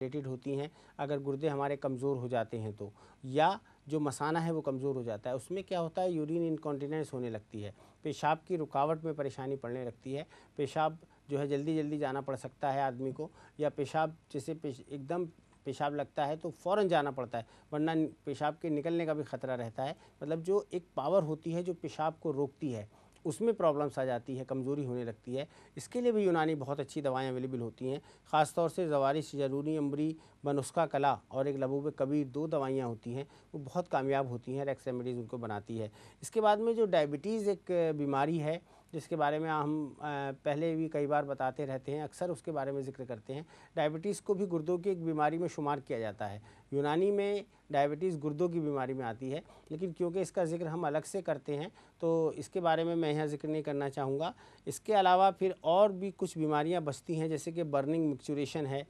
Related होती हैं। अगर गुर्दे हमारे कमज़ोर हो जाते हैं तो, या जो मसाना है वो कमज़ोर हो जाता है, उसमें क्या होता है, यूरिन इनकॉन्टिनेंस होने लगती है, पेशाब की रुकावट में परेशानी पड़ने लगती है। पेशाब जो है जल्दी जल्दी जाना पड़ सकता है आदमी को, या पेशाब जैसे एकदम पेशाब लगता है तो फ़ौरन जाना पड़ता है, वरना पेशाब के निकलने का भी ख़तरा रहता है। मतलब जो एक पावर होती है जो पेशाब को रोकती है, उसमें प्रॉब्लम्स आ जाती है, कमज़ोरी होने लगती है। इसके लिए भी यूनानी बहुत अच्छी दवाएं अवेलेबल होती हैं। ख़ास तौर से ज़वारिश, ज़रूरी, अम्बरी, बनुस्खा कला और एक लबूब कबीर, 2 दवाइयाँ होती हैं, वो बहुत कामयाब होती हैं, रेक्स रेमेडीज़ उनको बनाती है। इसके बाद में जो डायबिटीज़ एक बीमारी है, जिसके बारे में हम पहले भी कई बार बताते रहते हैं, अक्सर उसके बारे में ज़िक्र करते हैं। डायबिटीज़ को भी गुर्दों की एक बीमारी में शुमार किया जाता है। यूनानी में डायबिटीज़ गुर्दों की बीमारी में आती है, लेकिन क्योंकि इसका ज़िक्र हम अलग से करते हैं तो इसके बारे में मैं यहाँ ज़िक्र नहीं करना चाहूँगा। इसके अलावा फिर और भी कुछ बीमारियाँ बचती हैं, जैसे कि बर्निंग मिक्सचुरेशन है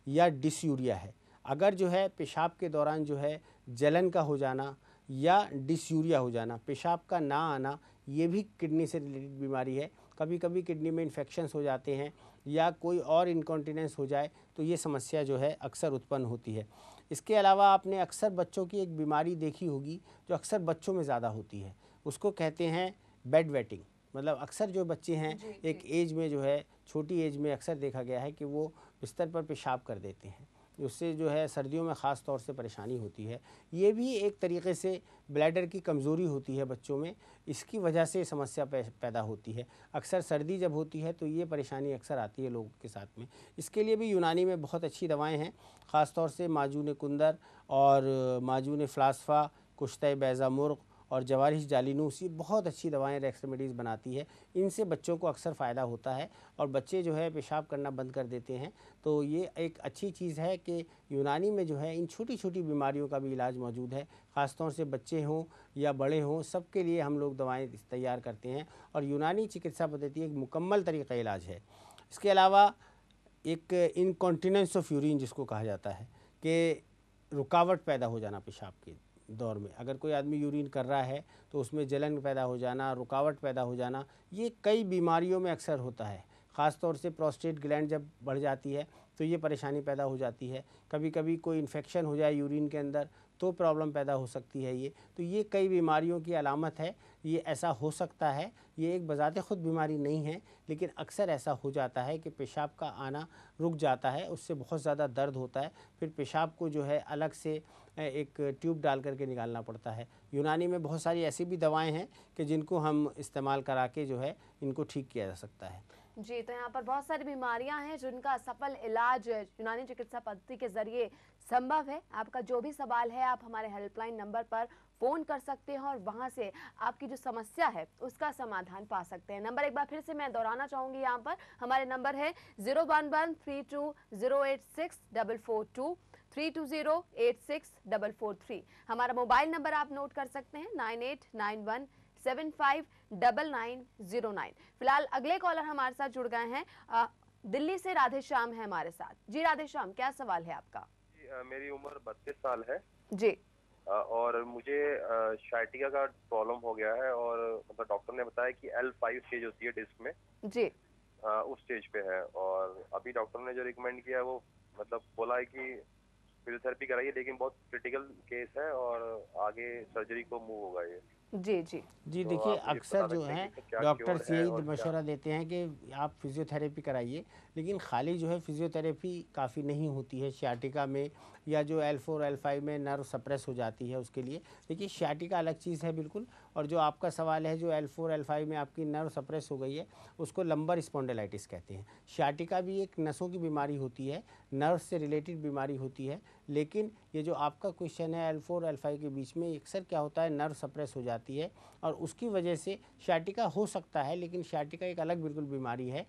या डिसयूरिया है। अगर जो है पेशाब के दौरान जो है जलन का हो जाना या डिसयूरिया हो जाना, पेशाब का ना आना, ये भी किडनी से रिलेटेड बीमारी है। कभी कभी किडनी में इन्फेक्शंस हो जाते हैं या कोई और इनकॉन्टिनेंस हो जाए तो ये समस्या जो है अक्सर उत्पन्न होती है। इसके अलावा आपने अक्सर बच्चों की एक बीमारी देखी होगी जो अक्सर बच्चों में ज़्यादा होती है, उसको कहते हैं बेड वेटिंग। मतलब अक्सर जो बच्चे हैं एक एज में जो है, छोटी एज में अक्सर देखा गया है कि वो बिस्तर पर पेशाब कर देते हैं, उससे जो है सर्दियों में ख़ास तौर से परेशानी होती है। ये भी एक तरीक़े से ब्लैडर की कमज़ोरी होती है बच्चों में, इसकी वजह से समस्या पैदा होती है। अक्सर सर्दी जब होती है तो ये परेशानी अक्सर आती है लोगों के साथ में। इसके लिए भी यूनानी में बहुत अच्छी दवाएं हैं, ख़ास तौर से माजून कुंदर और माजून फ़लास्फ़ा, कुश्ते बैज़ा मुर्ग और जवारिश जालिनूस, ये बहुत अच्छी दवाएं रेक्स रेमेडीज़ बनाती है। इनसे बच्चों को अक्सर फ़ायदा होता है और बच्चे जो है पेशाब करना बंद कर देते हैं। तो ये एक अच्छी चीज़ है कि यूनानी में जो है इन छोटी छोटी बीमारियों का भी इलाज मौजूद है। ख़ास तौर से बच्चे हों या बड़े हों, सबके लिए हम लोग दवाएँ तैयार करते हैं और यूनानी चिकित्सा पद्धति एक मुकम्मल तरीक़ा इलाज है। इसके अलावा एक इनकॉन्टिनेंस ऑफ यूरिन जिसको कहा जाता है, कि रुकावट पैदा हो जाना पेशाब के दौर में, अगर कोई आदमी यूरिन कर रहा है तो उसमें जलन पैदा हो जाना, रुकावट पैदा हो जाना, ये कई बीमारियों में अक्सर होता है। ख़ास तौर से प्रोस्टेट ग्लैंड जब बढ़ जाती है तो ये परेशानी पैदा हो जाती है। कभी कभी कोई इन्फेक्शन हो जाए यूरिन के अंदर तो प्रॉब्लम पैदा हो सकती है। ये तो ये कई बीमारियों की अलामत है, ये ऐसा हो सकता है। ये एक बज़ाते ख़ुद बीमारी नहीं है, लेकिन अक्सर ऐसा हो जाता है कि पेशाब का आना रुक जाता है, उससे बहुत ज़्यादा दर्द होता है, फिर पेशाब को जो है अलग से एक ट्यूब डाल करके निकालना पड़ता है। यूनानी में बहुत सारी ऐसी भी दवाएं हैं कि जिनको हम इस्तेमाल करा के जो है इनको ठीक किया जा सकता है। जी, तो यहाँ पर बहुत सारी बीमारियां हैं जिनका सफल इलाज यूनानी चिकित्सा पद्धति के जरिए संभव है। आपका जो भी सवाल है आप हमारे हेल्पलाइन नंबर पर फ़ोन कर सकते हैं और वहां से आपकी जो समस्या है उसका समाधान पा सकते हैं। नंबर एक बार फिर से मैं दोहराना चाहूँगी, यहाँ पर हमारे नंबर है 01132086442 320864443। हमारा मोबाइल नंबर आप नोट कर सकते हैं 9891759909। फिलहाल अगले कॉलर हमारे साथ जुड़ गए हैं, दिल्ली से राधेश्याम है हमारे साथ। जी राधेश्याम, क्या सवाल है आपका? मेरी उम्र 32 साल है जी। और मुझे शाइटिका का प्रॉब्लम हो गया है और मतलब डॉक्टर ने बताया कि L5 स्टेज होती है डिस्क में जी। उस स्टेज पे है। और अभी डॉक्टर ने जो रिकमेंड किया वो मतलब बोला है कि फिजियोथेरेपी कराइए, लेकिन बहुत क्रिटिकल केस है और आगे सर्जरी को मूव होगा ये। जी जी जी तो देखिए, आप मुझे अक्सर बता जो सकते हैं है कि इसका क्या क्योर डॉक्टर्स है यही और क्या? मशवरा देते हैं कि आप फिज़ियोथेरेपी कराइए, लेकिन खाली जो है फिज़ियोथेरेपी काफ़ी नहीं होती है सियाटिका में, या जो L4 L5 में नर्व सप्रेस हो जाती है उसके लिए। देखिए सियाटिका अलग चीज़ है बिल्कुल, और जो आपका सवाल है जो L4 L5 में आपकी नर्व सप्रेस हो गई है उसको लंबर स्पॉन्डिलाइटिस कहते हैं। सियाटिका भी एक नसों की बीमारी होती है, नर्व से रिलेटेड बीमारी होती है, लेकिन ये जो आपका क्वेश्चन है L4 L5 के बीच में अक्सर क्या होता है, नर्व सप्रेस हो जाती है और उसकी वजह से सियाटिका हो सकता है। लेकिन सियाटिका एक अलग बिल्कुल बीमारी है।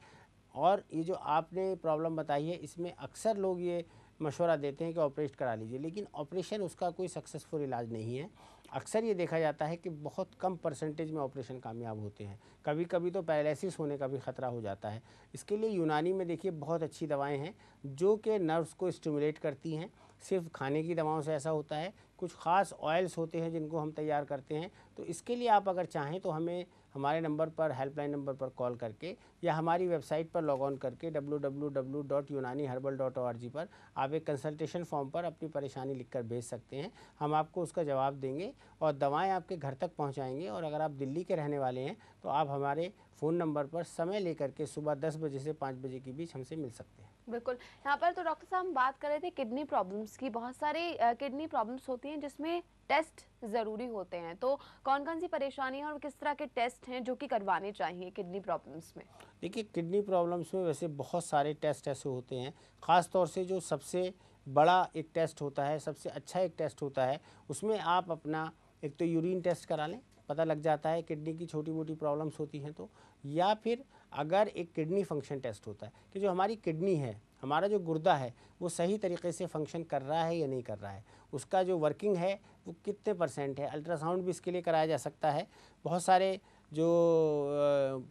और ये जो आपने प्रॉब्लम बताई है इसमें अक्सर लोग ये मशवरा देते हैं कि ऑपरेट करा लीजिए, लेकिन ऑपरेशन उसका कोई सक्सेसफुल इलाज नहीं है। अक्सर ये देखा जाता है कि बहुत कम परसेंटेज में ऑपरेशन कामयाब होते हैं, कभी कभी तो पैरालिसिस होने का भी ख़तरा हो जाता है। इसके लिए यूनानी में देखिए बहुत अच्छी दवाएं हैं जो कि नर्व्स को स्टिमुलेट करती हैं, सिर्फ खाने की दवाओं से ऐसा होता है, कुछ ख़ास ऑयल्स होते हैं जिनको हम तैयार करते हैं। तो इसके लिए आप अगर चाहें तो हमें हमारे नंबर पर, हेल्पलाइन नंबर पर कॉल करके या हमारी वेबसाइट पर लॉग ऑन करके www.unaniherbal.org पर आप एक कंसल्टेशन फॉर्म पर अपनी परेशानी लिखकर भेज सकते हैं। हम आपको उसका जवाब देंगे और दवाएं आपके घर तक पहुंचाएंगे। और अगर आप दिल्ली के रहने वाले हैं तो आप हमारे फ़ोन नंबर पर समय लेकर के सुबह 10 बजे से 5 बजे के बीच हमसे मिल सकते हैं। बिल्कुल। यहाँ पर तो डॉक्टर साहब हम बात कर रहे थे किडनी प्रॉब्लम्स की। बहुत सारी किडनी प्रॉब्लम्स होती हैं जिसमें टेस्ट ज़रूरी होते हैं, तो कौन कौन सी परेशानियाँ और किस तरह के टेस्ट हैं जो कि करवाने चाहिए किडनी प्रॉब्लम्स में? देखिए, किडनी प्रॉब्लम्स में वैसे बहुत सारे टेस्ट ऐसे होते हैं, ख़ास तौर से जो सबसे बड़ा एक टेस्ट होता है, सबसे अच्छा एक टेस्ट होता है, उसमें आप अपना एक तो यूरिन टेस्ट करा लें, पता लग जाता है किडनी की छोटी मोटी प्रॉब्लम्स होती हैं तो। या फिर अगर एक किडनी फंक्शन टेस्ट होता है कि जो हमारी किडनी है, हमारा जो गुर्दा है, वो सही तरीके से फंक्शन कर रहा है या नहीं कर रहा है, उसका जो वर्किंग है वो कितने % है। अल्ट्रासाउंड भी इसके लिए कराया जा सकता है। बहुत सारे जो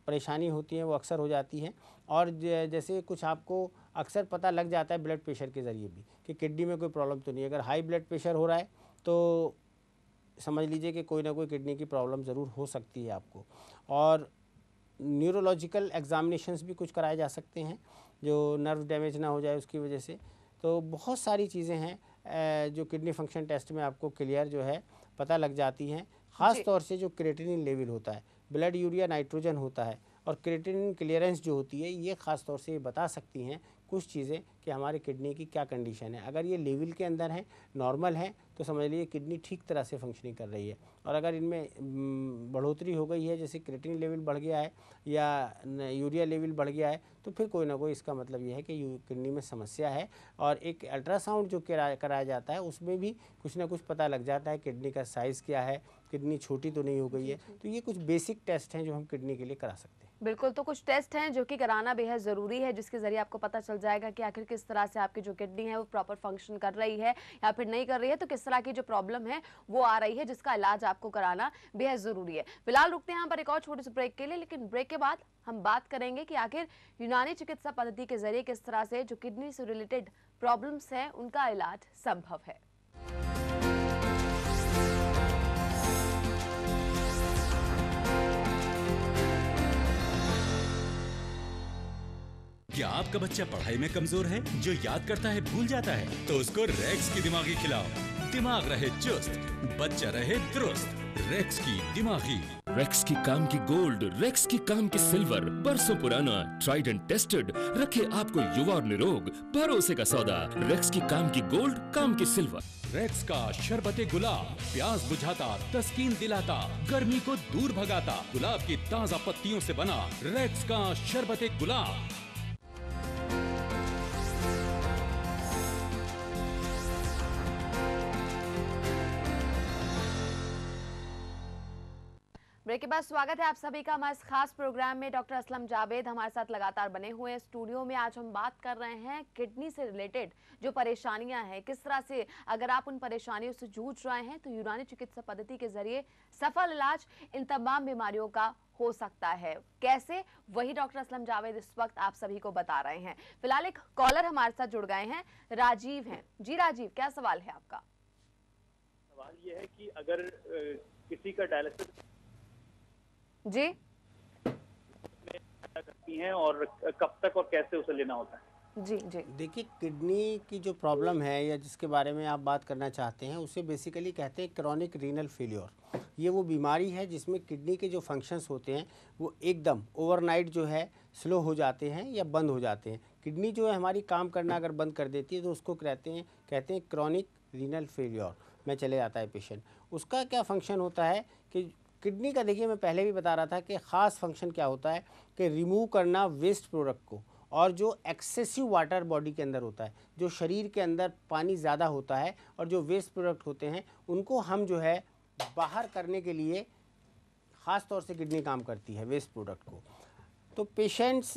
परेशानी होती है वो अक्सर हो जाती हैं। और जैसे कुछ आपको अक्सर पता लग जाता है ब्लड प्रेशर के ज़रिए भी कि किडनी में कोई प्रॉब्लम तो नहीं है। अगर हाई ब्लड प्रेशर हो रहा है तो समझ लीजिए कि कोई ना कोई किडनी की प्रॉब्लम ज़रूर हो सकती है आपको। और न्यूरोलॉजिकल एग्ज़ामिनेशंस भी कुछ कराए जा सकते हैं जो नर्व डैमेज ना हो जाए उसकी वजह से। तो बहुत सारी चीज़ें हैं जो किडनी फंक्शन टेस्ट में आपको क्लियर जो है पता लग जाती हैं। ख़ास तौर से जो क्रिएटिनिन लेवल होता है, ब्लड यूरिया नाइट्रोजन होता है और क्रिएटिनिन क्लियरेंस जो होती है, ये ख़ास तौर से ये बता सकती हैं कुछ चीज़ें कि हमारे किडनी की क्या कंडीशन है। अगर ये लेवल के अंदर है, नॉर्मल है, तो समझ लीजिए किडनी ठीक तरह से फंक्शनिंग कर रही है। और अगर इनमें बढ़ोतरी हो गई है, जैसे क्रिएटिनिन लेवल बढ़ गया है या यूरिया लेवल बढ़ गया है, तो फिर कोई ना कोई इसका मतलब ये है कि किडनी में समस्या है। और एक अल्ट्रासाउंड जो कराया जाता है उसमें भी कुछ ना कुछ पता लग जाता है किडनी का साइज़ क्या है, किडनी छोटी तो नहीं हो गई है। तो ये कुछ बेसिक टेस्ट हैं जो हम किडनी के लिए करा सकते हैं। बिल्कुल, तो कुछ टेस्ट हैं जो कि कराना बेहद ज़रूरी है, जिसके ज़रिए आपको पता चल जाएगा कि आखिर किस तरह से आपकी जो किडनी है वो प्रॉपर फंक्शन कर रही है या फिर नहीं कर रही है, तो किस तरह की जो प्रॉब्लम है वो आ रही है, जिसका इलाज आपको कराना बेहद ज़रूरी है। फिलहाल रुकते हैं यहाँ पर एक और छोटे से ब्रेक के लिए, लेकिन ब्रेक के बाद हम बात करेंगे कि आखिर यूनानी चिकित्सा पद्धति के जरिए किस तरह से जो किडनी से रिलेटेड प्रॉब्लम्स हैं उनका इलाज संभव है। क्या आपका बच्चा पढ़ाई में कमजोर है, जो याद करता है भूल जाता है? तो उसको रेक्स की दिमागी खिलाओ। दिमाग रहे चुस्त, बच्चा रहे दुरुस्त। रेक्स की दिमागी। रेक्स की काम की गोल्ड, रेक्स की काम की सिल्वर, बरसों पुराना, ट्राइड एंड टेस्टेड, रखे आपको युवा और निरोग, भरोसे का सौदा। रेक्स की काम की गोल्ड, काम की सिल्वर। रेक्स का शरबते गुलाब प्यास बुझाता, तस्कीन दिलाता, गर्मी को दूर भगाता, गुलाब की ताजा पत्तियों से बना रेक्स का शरबते गुलाब। ब्रेक के बाद स्वागत है आप सभी का हमारे इस खास प्रोग्राम में। डॉक्टर असलम जावेद हमारे साथ लगातार बने हुए हैं स्टूडियो में। आज हम बात कर रहे हैं किडनी से रिलेटेड जो परेशानियां हैं, किस तरह से अगर आप उन परेशानियों से जूझ रहे हैं तो यूनानी चिकित्सा पद्धति के जरिए सफल इलाज इन तमाम बीमारियों का हो सकता है। कैसे, वही डॉक्टर असलम जावेद इस वक्त आप सभी को बता रहे हैं। फिलहाल एक कॉलर हमारे साथ जुड़ गए हैं, राजीव हैं। जी राजीव, क्या सवाल है आपका? सवाल ये है कि अगर किसी का डायलिसिस जी करती हैं और कब तक और कैसे उसे लेना होता है? जी जी देखिए, किडनी की जो प्रॉब्लम है या जिसके बारे में आप बात करना चाहते हैं उसे बेसिकली कहते हैं क्रॉनिक रीनल फेलियर। ये वो बीमारी है जिसमें किडनी के जो फंक्शंस होते हैं वो एकदम ओवरनाइट जो है स्लो हो जाते हैं या बंद हो जाते हैं। किडनी जो है हमारी काम करना अगर बंद कर देती है तो उसको कहते हैं क्रॉनिक रीनल फेलियर में चले जाता है पेशेंट। उसका क्या फंक्शन होता है कि किडनी का, देखिए मैं पहले भी बता रहा था कि ख़ास फंक्शन क्या होता है कि रिमूव करना वेस्ट प्रोडक्ट को, और जो एक्सेसिव वाटर बॉडी के अंदर होता है, जो शरीर के अंदर पानी ज़्यादा होता है और जो वेस्ट प्रोडक्ट होते हैं उनको हम जो है बाहर करने के लिए ख़ास तौर से किडनी काम करती है वेस्ट प्रोडक्ट को। तो पेशेंट्स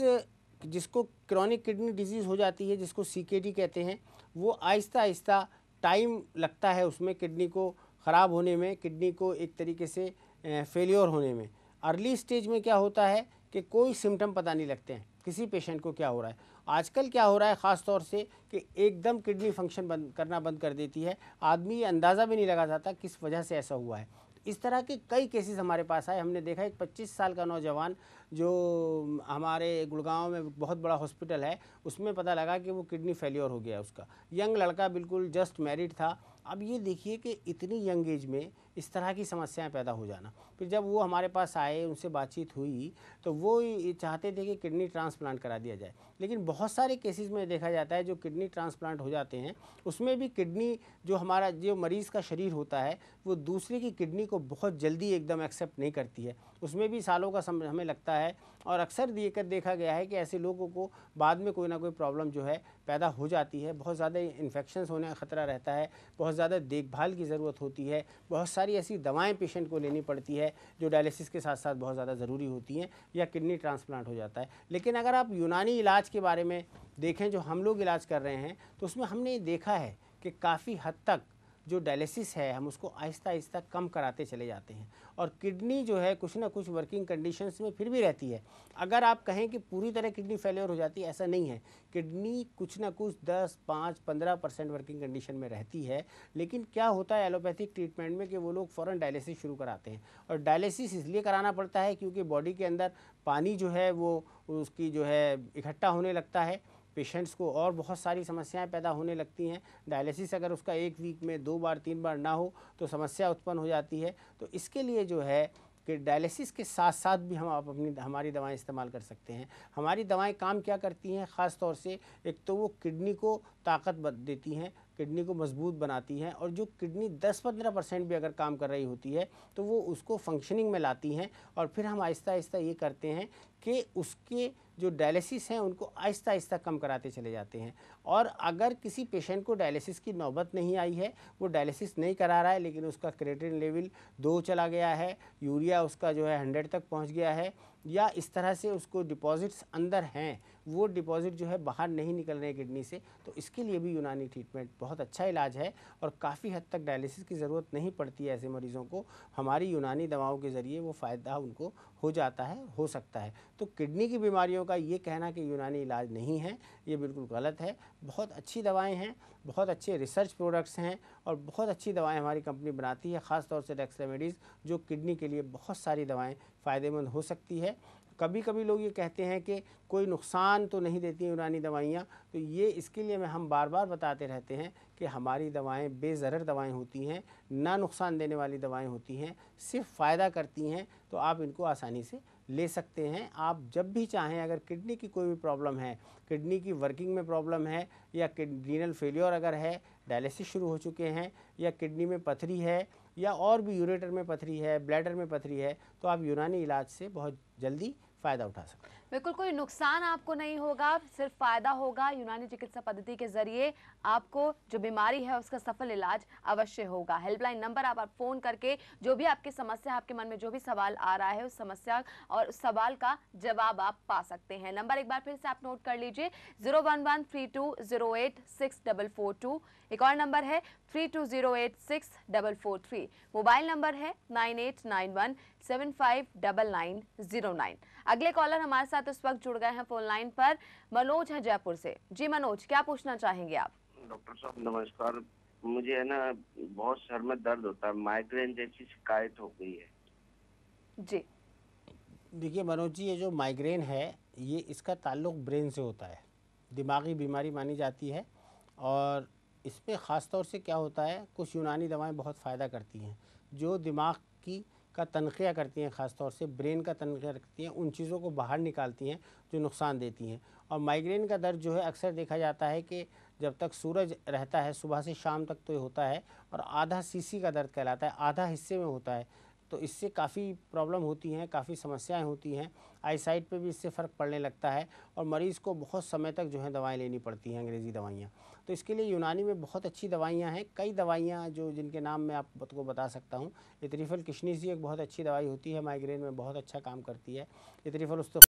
जिसको क्रॉनिक किडनी डिजीज़ हो जाती है, जिसको CKD कहते हैं, वो आहिस्ता आहिस्ता टाइम लगता है उसमें किडनी को ख़राब होने में, किडनी को एक तरीके से फेलियर होने में। अर्ली स्टेज में क्या होता है कि कोई सिम्टम पता नहीं लगते हैं किसी पेशेंट को क्या हो रहा है, आजकल क्या हो रहा है ख़ास तौर से कि एकदम किडनी फंक्शन करना बंद कर देती है, आदमी अंदाज़ा भी नहीं लगा जाता किस वजह से ऐसा हुआ है। इस तरह के कई केसेस हमारे पास आए। हमने देखा एक 25 साल का नौजवान जो हमारे गुड़गांव में बहुत बड़ा हॉस्पिटल है, उसमें पता लगा कि वो किडनी फेलियर हो गया उसका। यंग लड़का, बिल्कुल जस्ट मैरिड था। अब ये देखिए कि इतनी यंग एज में इस तरह की समस्याएं पैदा हो जाना। फिर जब वो हमारे पास आए, उनसे बातचीत हुई, तो वो ये चाहते थे कि किडनी ट्रांसप्लांट करा दिया जाए। लेकिन बहुत सारे केसेस में देखा जाता है जो किडनी ट्रांसप्लांट हो जाते हैं, उसमें भी किडनी जो हमारा जो मरीज़ का शरीर होता है वो दूसरे की किडनी को बहुत जल्दी एकदम एक्सेप्ट नहीं करती है, उसमें भी सालों का समय हमें लगता है। और अक्सर देखा गया है कि ऐसे लोगों को बाद में कोई ना कोई प्रॉब्लम जो है पैदा हो जाती है, बहुत ज़्यादा इन्फेक्शंस होने का ख़तरा रहता है, बहुत ज़्यादा देखभाल की ज़रूरत होती है, बहुत सारी ऐसी दवाएं पेशेंट को लेनी पड़ती है जो डायलिसिस के साथ साथ बहुत ज़्यादा ज़रूरी होती हैं, या किडनी ट्रांसप्लांट हो जाता है। लेकिन अगर आप यूनानी इलाज के बारे में देखें जो हम लोग इलाज कर रहे हैं, तो उसमें हमने ये देखा है कि काफ़ी हद तक जो डायलिसिस है हम उसको आहिस्ता आहिस्ता कम कराते चले जाते हैं, और किडनी जो है कुछ ना कुछ वर्किंग कंडीशंस में फिर भी रहती है। अगर आप कहें कि पूरी तरह किडनी फेलियर हो जाती है, ऐसा नहीं है। किडनी कुछ ना कुछ 10, 5, 15% वर्किंग कंडीशन में रहती है। लेकिन क्या होता है एलोपैथिक ट्रीटमेंट में कि वो लोग फ़ौरन डायलिसिस शुरू कराते हैं, और डायलिसिस इसलिए कराना पड़ता है क्योंकि बॉडी के अंदर पानी जो है वो उसकी जो है इकट्ठा होने लगता है, पेशेंट्स को और बहुत सारी समस्याएं पैदा होने लगती हैं। डायलिसिस अगर उसका 1 वीक में 2 बार 3 बार ना हो तो समस्या उत्पन्न हो जाती है। तो इसके लिए जो है कि डायलिसिस के साथ साथ भी हम आप हमारी दवाएं इस्तेमाल कर सकते हैं। हमारी दवाएं काम क्या करती हैं, ख़ास तौर से एक तो वो किडनी को ताकत देती हैं, किडनी को मजबूत बनाती हैं, और जो किडनी 10-15% भी अगर काम कर रही होती है तो वो उसको फंक्शनिंग में लाती हैं। और फिर हम आहिस्ता आहिस्ता ये करते हैं कि उसके जो डायलिसिस हैं उनको आहिस्ता आहिस्ता कम कराते चले जाते हैं। और अगर किसी पेशेंट को डायलिसिस की नौबत नहीं आई है, वो डायलिसिस नहीं करा रहा है, लेकिन उसका क्रिएटिनिन लेवल 2 चला गया है, यूरिया उसका जो है 100 तक पहुंच गया है, या इस तरह से उसको डिपॉजिट्स अंदर हैं, वो डिपॉजिट जो है बाहर नहीं निकल रहे किडनी से, तो इसके लिए भी यूनानी ट्रीटमेंट बहुत अच्छा इलाज है, और काफ़ी हद तक डायलिसिस की ज़रूरत नहीं पड़ती है ऐसे मरीज़ों को। हमारी यूनानी दवाओं के ज़रिए वो फ़ायदा उनको हो जाता है, हो सकता है। तो किडनी की बीमारियों का ये कहना कि यूनानी इलाज नहीं है, ये बिल्कुल गलत है। बहुत अच्छी दवाएँ हैं, बहुत अच्छे रिसर्च प्रोडक्ट्स हैं, और बहुत अच्छी दवाएं हमारी कंपनी बनाती है, ख़ास तौर से रेक्स रेमेडीज़, जो किडनी के लिए बहुत सारी दवाएं फ़ायदेमंद हो सकती है। कभी कभी लोग ये कहते हैं कि कोई नुकसान तो नहीं देती यूनानी दवाइयाँ, तो ये इसके लिए हम बार बार बताते रहते हैं कि हमारी दवाएं बेज़रर दवाएं होती हैं, ना नुकसान देने वाली दवाएं होती हैं, सिर्फ फ़ायदा करती हैं। तो आप इनको आसानी से ले सकते हैं। आप जब भी चाहें, अगर किडनी की कोई भी प्रॉब्लम है, किडनी की वर्किंग में प्रॉब्लम है, या रीनल फेलियर अगर है, डायलिसिस शुरू हो चुके हैं, या किडनी में पथरी है, या और भी यूरेटर में पथरी है, ब्लैडर में पथरी है, तो आप यूनानी इलाज से बहुत जल्दी फ़ायदा उठा सकते हैं। बिल्कुल, कोई नुकसान आपको नहीं होगा, सिर्फ फायदा होगा। यूनानी चिकित्सा पद्धति के जरिए आपको जो बीमारी है उसका सफल इलाज अवश्य होगा। हेल्पलाइन नंबर आप फ़ोन करके जो भी आपकी समस्या, आपके मन में जो भी सवाल आ रहा है, उस समस्या और उस सवाल का जवाब आप पा सकते हैं। नंबर एक बार फिर से आप नोट कर लीजिए, 01132086442। एक और नंबर है 32086443। मोबाइल नंबर है 9891759909। अगले कॉलर हमारे साथ इस वक्त जुड़ गए हैं फोन लाइन पर, मनोज है जयपुर से। जी मनोज, क्या पूछना चाहेंगे आप? डॉक्टर साहब नमस्कार। मुझे है ना बहुत सर में दर्द होता है, माइग्रेन जैसी शिकायत हो गई है जी। देखिए मनोज जी, ये जो माइग्रेन है ये इसका ताल्लुक ब्रेन से होता है, दिमागी बीमारी मानी जाती है। और इस पर ख़ास तौर से क्या होता है, कुछ यूनानी दवाएं बहुत फ़ायदा करती हैं जो दिमाग का तनख़िया करती हैं, ख़ास तौर से ब्रेन का तनख़िया करती हैं, उन चीज़ों को बाहर निकालती हैं जो नुकसान देती हैं। और माइग्रेन का दर्द जो है अक्सर देखा जाता है कि जब तक सूरज रहता है सुबह से शाम तक तो ये होता है, और आधा सीसी का दर्द कहलाता है, आधा हिस्से में होता है। तो इससे काफ़ी प्रॉब्लम होती हैं, काफ़ी समस्याएं होती हैं, आई साइट पे भी इससे फ़र्क पड़ने लगता है, और मरीज़ को बहुत समय तक जो है दवाएं लेनी पड़ती हैं, अंग्रेज़ी दवाइयाँ। तो इसके लिए यूनानी में बहुत अच्छी दवाइयाँ हैं, कई दवाइयाँ जो जिनके नाम मैं आपको बता सकता हूँ। इतरिफल किशनिसी एक बहुत अच्छी दवाई होती है, माइग्रेन में बहुत अच्छा काम करती है। इतरिफल